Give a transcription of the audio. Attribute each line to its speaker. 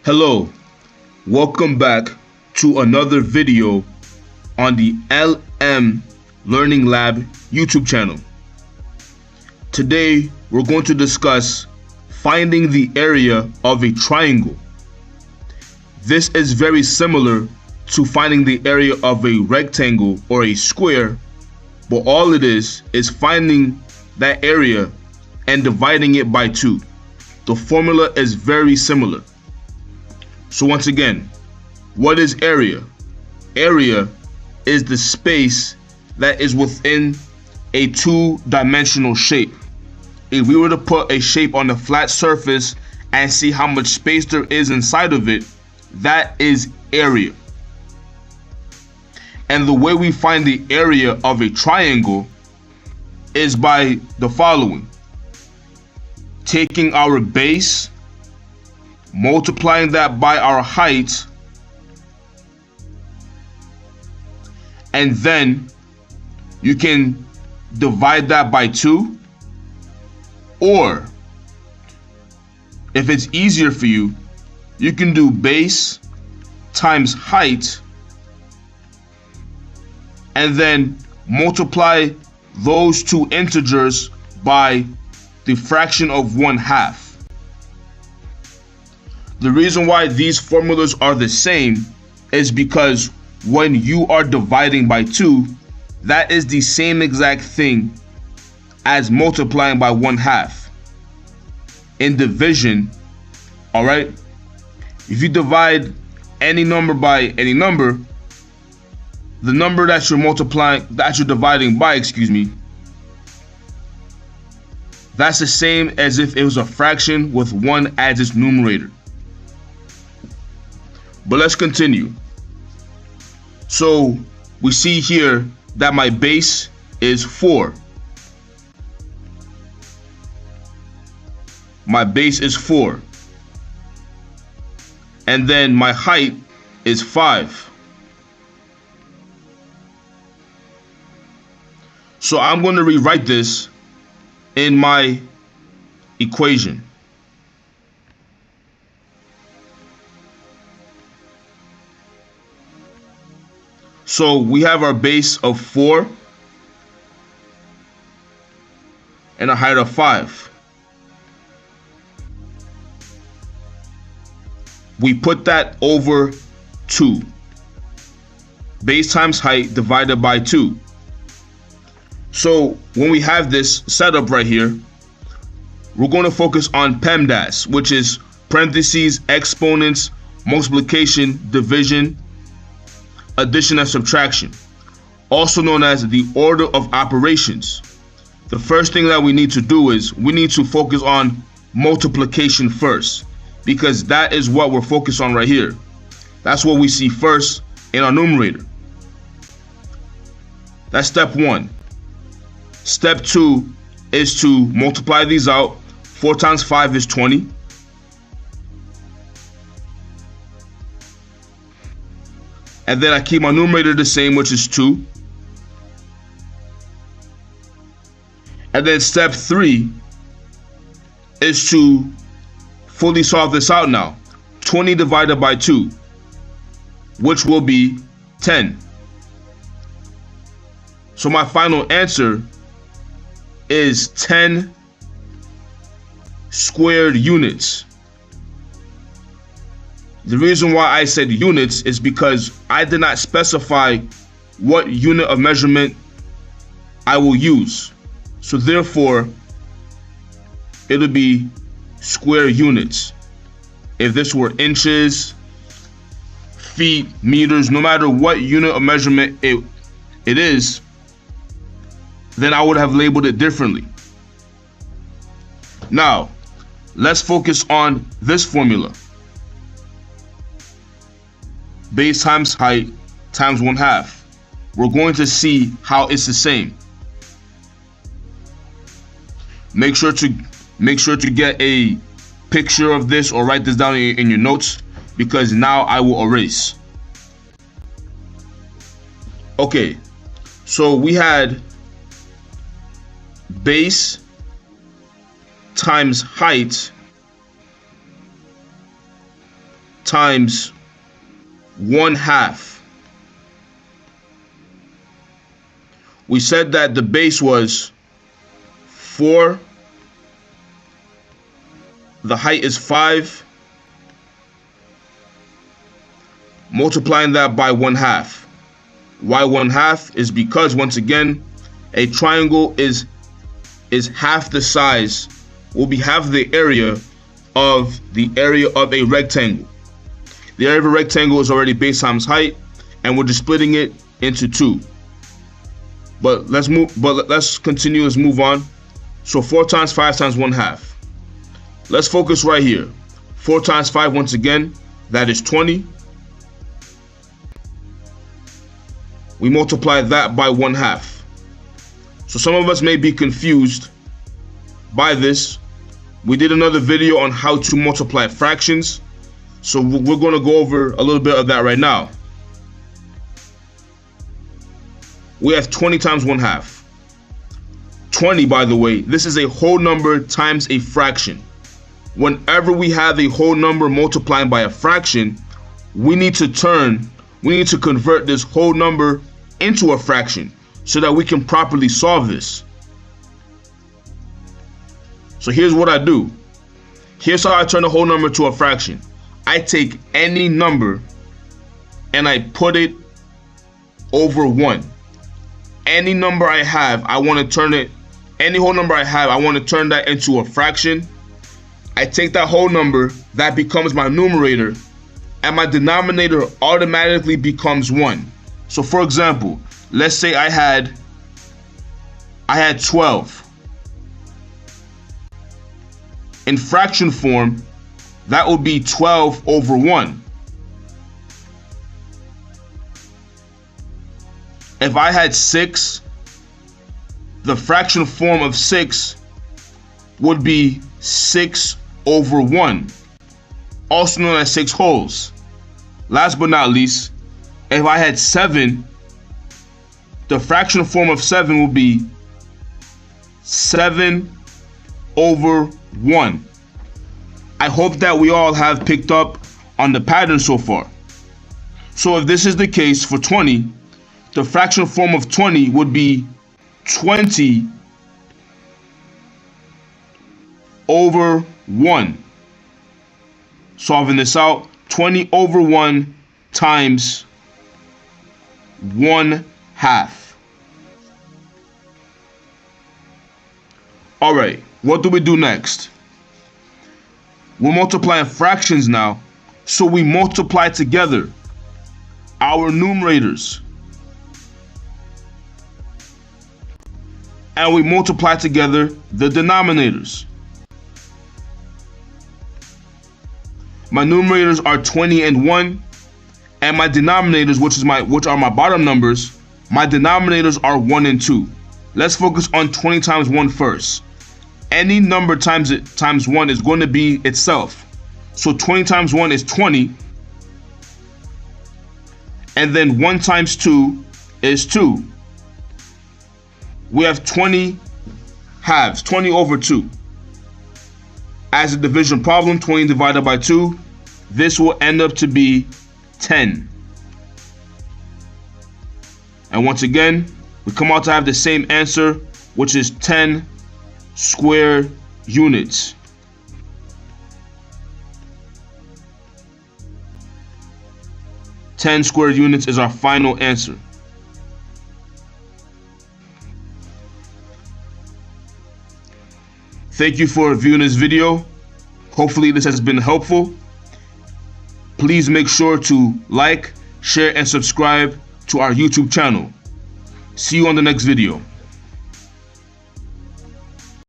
Speaker 1: Hello, welcome back to another video on the LM Learning Lab YouTube channel. Today we're going to discuss finding the area of a triangle. This is very similar to finding the area of a rectangle or a square, but all it is finding that area and dividing it by 2. The formula is very similar. So once again, what is area? Area is the space that is within a 2-dimensional shape. If we were to put a shape on a flat surface and see how much space there is inside of it, that is area. And the way we find the area of a triangle is by the following. Taking our base, multiplying that by our height, and then you can divide that by 2, or if it's easier for you, you can do base times height and then multiply those 2 integers by the fraction of 1/2. The reason why these formulas are the same is because when you are dividing by 2, that is the same exact thing as multiplying by 1/2. In division, all right, if you divide any number by any number, the number that you're dividing by, that's the same as if it was a fraction with 1 as its numerator. But let's continue. So we see here that my base is 4. My base is 4. And then my height is 5. So I'm going to rewrite this in my equation. So we have our base of 4 and a height of 5. We put that over 2. Base times height divided by 2. So when we have this setup right here, we're going to focus on PEMDAS, which is parentheses, exponents, multiplication, division, addition and subtraction, also known as the order of operations. The first thing that we need to do is we need to focus on multiplication first, because that is what we're focused on right here. That's what we see first in our numerator. That's step 1. Step 2 is to multiply these out. 4 times 5 is 20. And then I keep my numerator the same, which is 2. And then step 3 is to fully solve this out now. 20 divided by 2, which will be 10. So my final answer is 10 squared units. The reason why I said units is because I did not specify what unit of measurement I will use. So therefore, it'll be square units. If this were inches, feet, meters, no matter what unit of measurement it is, then I would have labeled it differently. Now, let's focus on this formula. Base times height times 1/2. We're going to see how it's the same. Make sure to get a picture of this or write this down in your notes, because now I will erase. Okay, so we had base times height times 1/2. We said that the base was 4, the height is 5, multiplying that by 1/2. Why 1/2 is because, once again, a triangle is half the size, will be half the area of a rectangle. The area of a rectangle is already base times height, and we're just splitting it into 2. But let's continue, let's move on. So 4 times 5 times 1/2. Let's focus right here. 4 times 5, once again, that is 20. We multiply that by 1/2. So some of us may be confused by this. We did another video on how to multiply fractions, so we're going to go over a little bit of that right now. We have 20 times 1/2. 20, by the way, this is a whole number times a fraction. Whenever we have a whole number multiplying by a fraction, we need to convert this whole number into a fraction so that we can properly solve this. So here's what I do. Here's how I turn a whole number to a fraction. I take any number and I put it over 1. Any number I have, any whole number I have, I want to turn that into a fraction. I take that whole number, that becomes my numerator, and my denominator automatically becomes 1. So for example, let's say I had 12. In fraction form, that would be 12 over 1. If I had 6, the fraction form of 6 would be 6 over 1, also known as 6 wholes. Last but not least, if I had 7, the fraction form of 7 will be 7 over 1. I hope that we all have picked up on the pattern so far. So if this is the case for 20, the fraction form of 20 would be 20 over 1. Solving this out, 20 over 1 times 1/2. All right, what do we do next? We're multiplying fractions now, so we multiply together our numerators. And we multiply together the denominators. My numerators are 20 and 1, and my denominators, which are my bottom numbers, my denominators are 1 and 2. Let's focus on 20 times 1 first. Any number times 1 is going to be itself. So 20 times 1 is 20. And then 1 times 2 is 2. We have 20 halves, 20 over 2. As a division problem, 20 divided by 2, this will end up to be 10. And once again, we come out to have the same answer, which is 10 square units. Ten square units is our final answer. Thank you for viewing this video. Hopefully this has been helpful. Please make sure to like, share, and subscribe to our YouTube channel. See you on the next video.